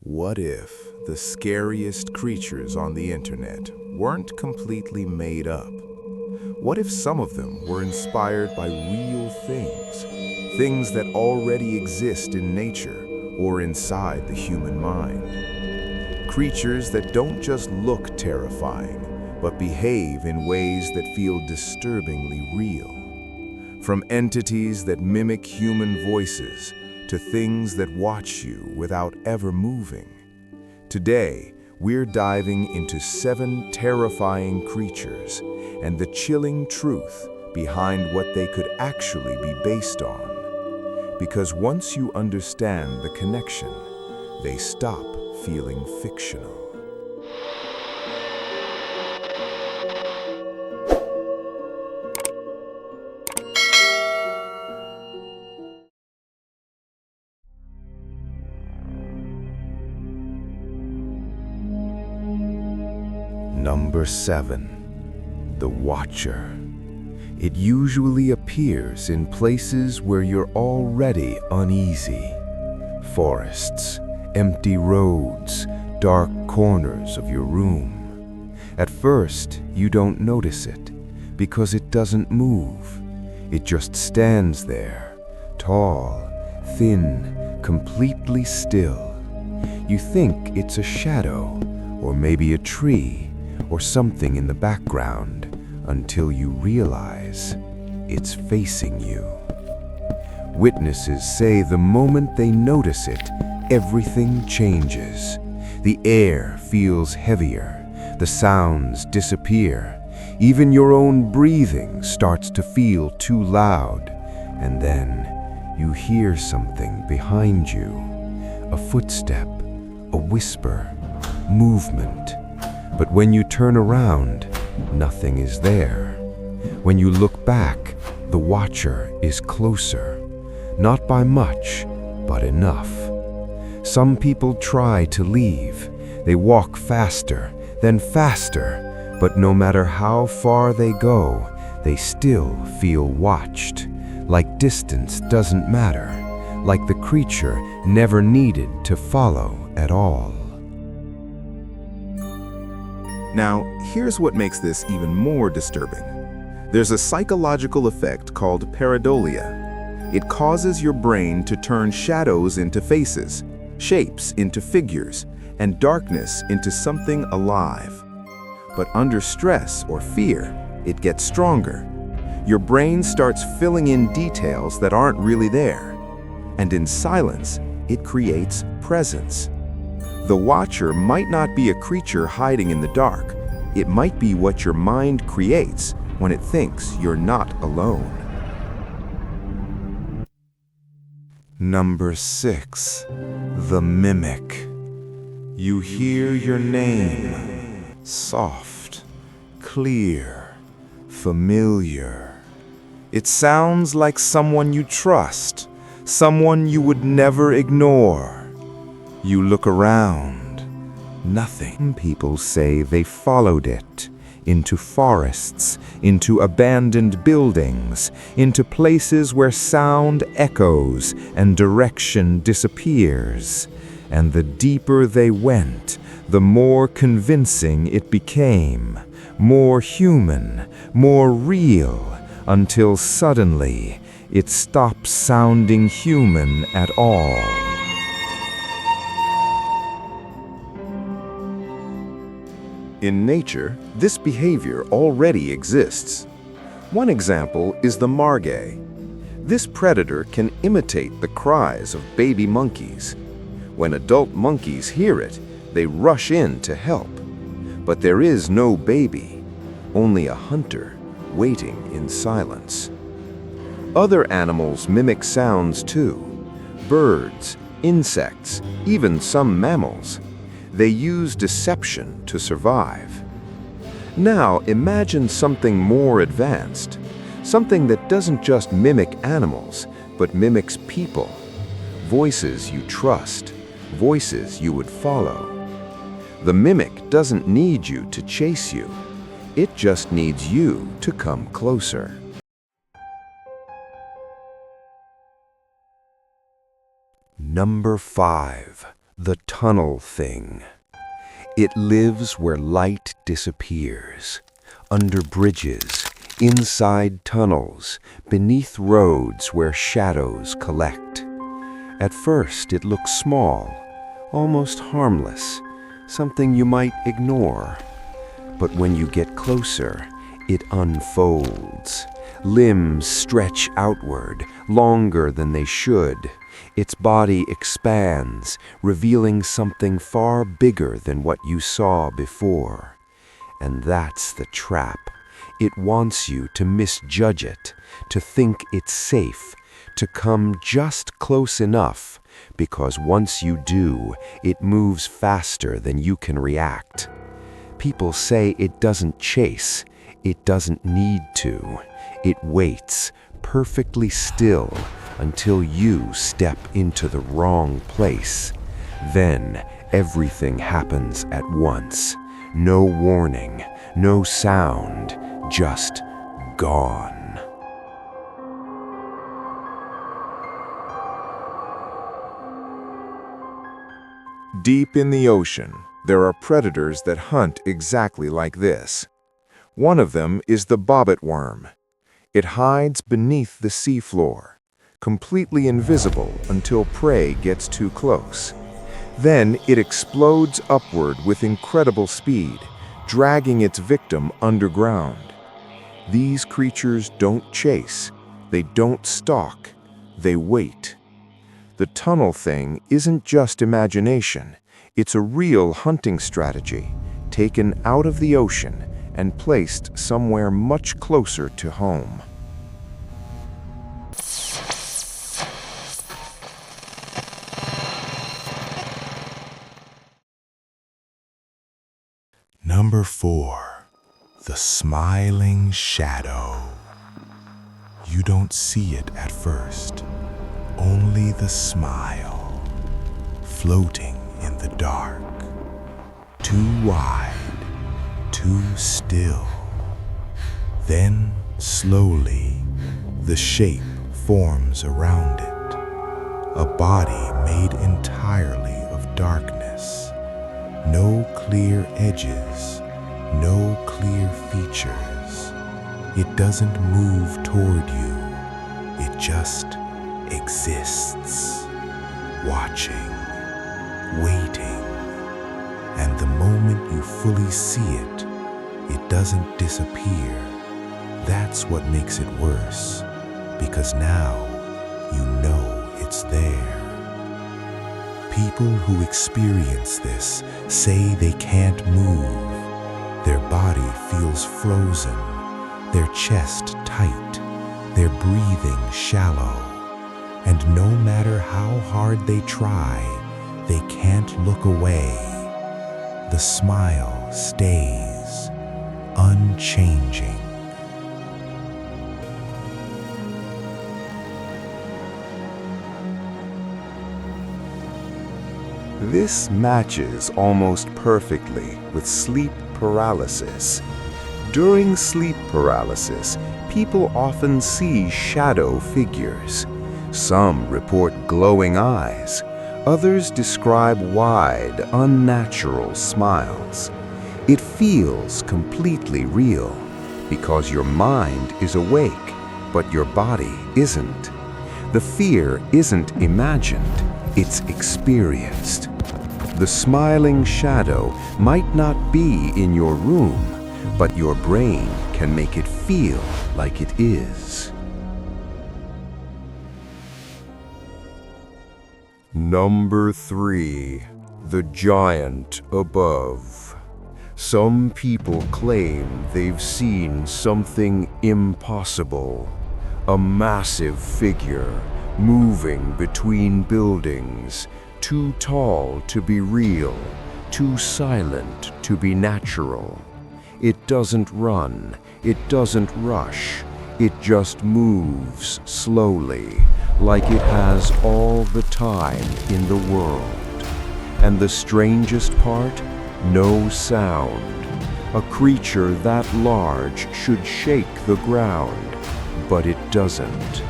What if the scariest creatures on the internet weren't completely made up? What if some of them were inspired by real things? Things that already exist in nature or inside the human mind? Creatures that don't just look terrifying, but behave in ways that feel disturbingly real. From entities that mimic human voices to things that watch you without ever moving. Today, we're diving into 7 terrifying creatures and the chilling truth behind what they could actually be based on. Because once you understand the connection, they stop feeling fictional. Number 7. The Watcher. It usually appears in places where you're already uneasy. Forests, empty roads, dark corners of your room. At first, you don't notice it because it doesn't move. It just stands there, tall, thin, completely still. You think it's a shadow, or maybe a tree, or something in the background, until you realize it's facing you. Witnesses say the moment they notice it, everything changes. The air feels heavier, the sounds disappear, even your own breathing starts to feel too loud, and then you hear something behind you, a footstep, a whisper, movement. But when you turn around, nothing is there. When you look back, the Watcher is closer. Not by much, but enough. Some people try to leave. They walk faster, then faster, but no matter how far they go, they still feel watched. Like distance doesn't matter. Like the creature never needed to follow at all. Now, here's what makes this even more disturbing. There's a psychological effect called pareidolia. It causes your brain to turn shadows into faces, shapes into figures, and darkness into something alive. But under stress or fear, it gets stronger. Your brain starts filling in details that aren't really there. And in silence, it creates presence. The Watcher might not be a creature hiding in the dark. It might be what your mind creates when it thinks you're not alone. Number 6. The Mimic. You hear your name, soft, clear, familiar. It sounds like someone you trust, someone you would never ignore. You look around, nothing. People say they followed it into forests, into abandoned buildings, into places where sound echoes and direction disappears. And the deeper they went, the more convincing it became, more human, more real, until suddenly it stops sounding human at all. In nature, this behavior already exists. One example is the margay. This predator can imitate the cries of baby monkeys. When adult monkeys hear it, they rush in to help. But there is no baby, only a hunter waiting in silence. Other animals mimic sounds too. Birds, insects, even some mammals. They use deception to survive. Now imagine something more advanced, something that doesn't just mimic animals, but mimics people. Voices you trust, voices you would follow. The mimic doesn't need you to chase you. It just needs you to come closer. Number 5. The tunnel thing. It lives where light disappears, under bridges, inside tunnels, beneath roads where shadows collect. At first it looks small, almost harmless, something you might ignore. But when you get closer, it unfolds. Limbs stretch outward, longer than they should. Its body expands, revealing something far bigger than what you saw before. And that's the trap. It wants you to misjudge it, to think it's safe, to come just close enough, because once you do, it moves faster than you can react. People say it doesn't chase. It doesn't need to. It waits, perfectly still, until you step into the wrong place. Then everything happens at once. No warning, no sound, just gone. Deep in the ocean, there are predators that hunt exactly like this. One of them is the bobbit worm. It hides beneath the seafloor, completely invisible until prey gets too close. Then it explodes upward with incredible speed, dragging its victim underground. These creatures don't chase, they don't stalk, they wait. The tunnel thing isn't just imagination, it's a real hunting strategy, taken out of the ocean and placed somewhere much closer to home. Number 4. The smiling shadow. You don't see it at first, only the smile, floating in the dark, too wide, too still. Then, slowly, the shape forms around it, a body made entirely of darkness. No clear edges, no clear features. It doesn't move toward you, it just exists, watching, waiting. And the moment you fully see it, it doesn't disappear. That's what makes it worse, because now you know it's there. People who experience this say they can't move. Their body feels frozen, their chest tight, their breathing shallow. And no matter how hard they try, they can't look away. The smile stays unchanging. This matches almost perfectly with sleep paralysis. During sleep paralysis, people often see shadow figures. Some report glowing eyes. Others describe wide, unnatural smiles. It feels completely real because your mind is awake, but your body isn't. The fear isn't imagined, it's experienced. The smiling shadow might not be in your room, but your brain can make it feel like it is. Number 3. The giant above. Some people claim they've seen something impossible. A massive figure moving between buildings, too tall to be real, too silent to be natural. It doesn't run, it doesn't rush, it just moves slowly, like it has all the time in the world. And the strangest part? No sound. A creature that large should shake the ground, but it doesn't.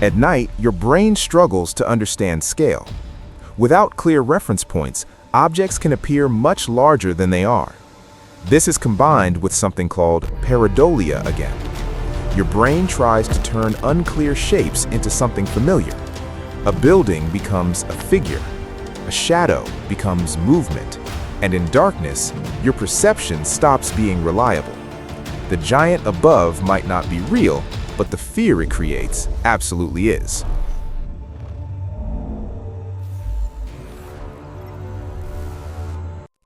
At night, your brain struggles to understand scale. Without clear reference points, objects can appear much larger than they are. This is combined with something called pareidolia again. Your brain tries to turn unclear shapes into something familiar. A building becomes a figure. A shadow becomes movement. And in darkness, your perception stops being reliable. The giant above might not be real, but the fear it creates absolutely is.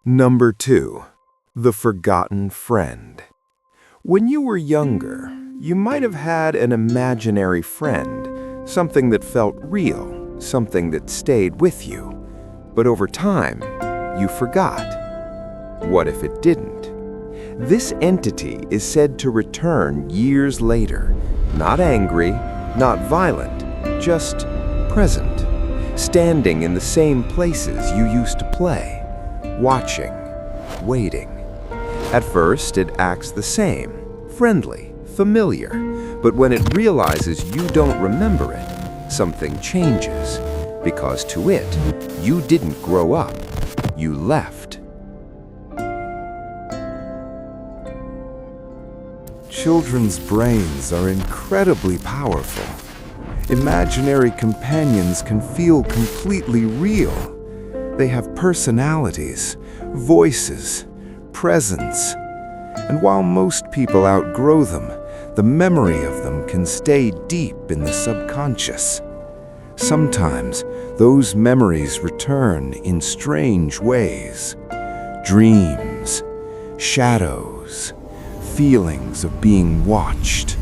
Number 2. The forgotten friend. When you were younger, you might have had an imaginary friend, something that felt real, something that stayed with you. But over time, you forgot. What if it didn't? This entity is said to return years later, not angry, not violent, just present, standing in the same places you used to play, watching, waiting. At first, it acts the same, friendly, familiar, but when it realizes you don't remember it, something changes, because to it, you didn't grow up, you left. Children's brains are incredibly powerful. Imaginary companions can feel completely real. They have personalities, voices, presence. And while most people outgrow them, the memory of them can stay deep in the subconscious. Sometimes those memories return in strange ways. Dreams, shadows, feelings of being watched.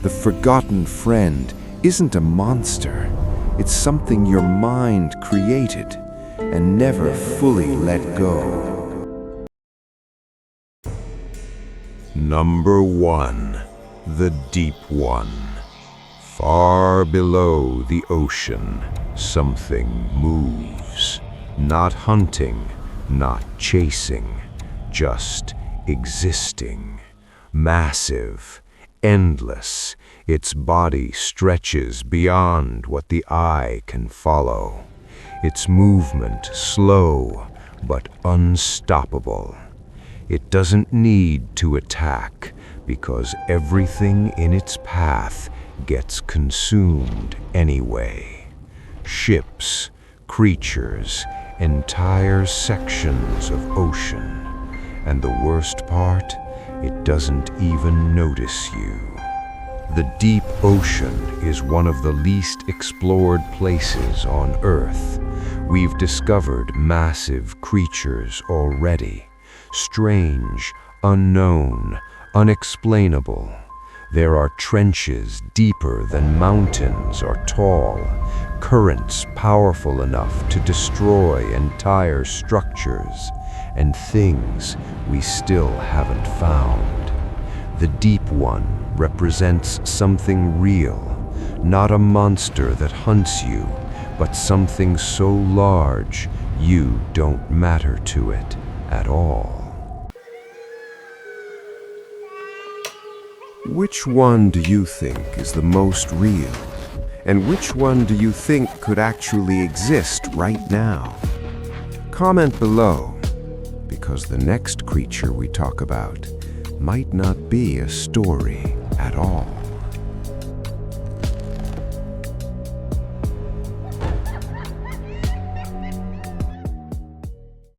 The forgotten friend isn't a monster. It's something your mind created and never fully let go. Number 1. The Deep One. Far below the ocean, something moves. Not hunting, not chasing, just existing. Massive, endless, its body stretches beyond what the eye can follow. Its movement slow but unstoppable. It doesn't need to attack because everything in its path gets consumed anyway. Ships, creatures, entire sections of ocean. And the worst part, it doesn't even notice you. The deep ocean is one of the least explored places on Earth. We've discovered massive creatures already. Strange, unknown, unexplainable. There are trenches deeper than mountains are tall, currents powerful enough to destroy entire structures, and things we still haven't found. The Deep One represents something real, not a monster that hunts you, but something so large you don't matter to it at all. Which one do you think is the most real? And which one do you think could actually exist right now? Comment below, because the next creature we talk about might not be a story at all.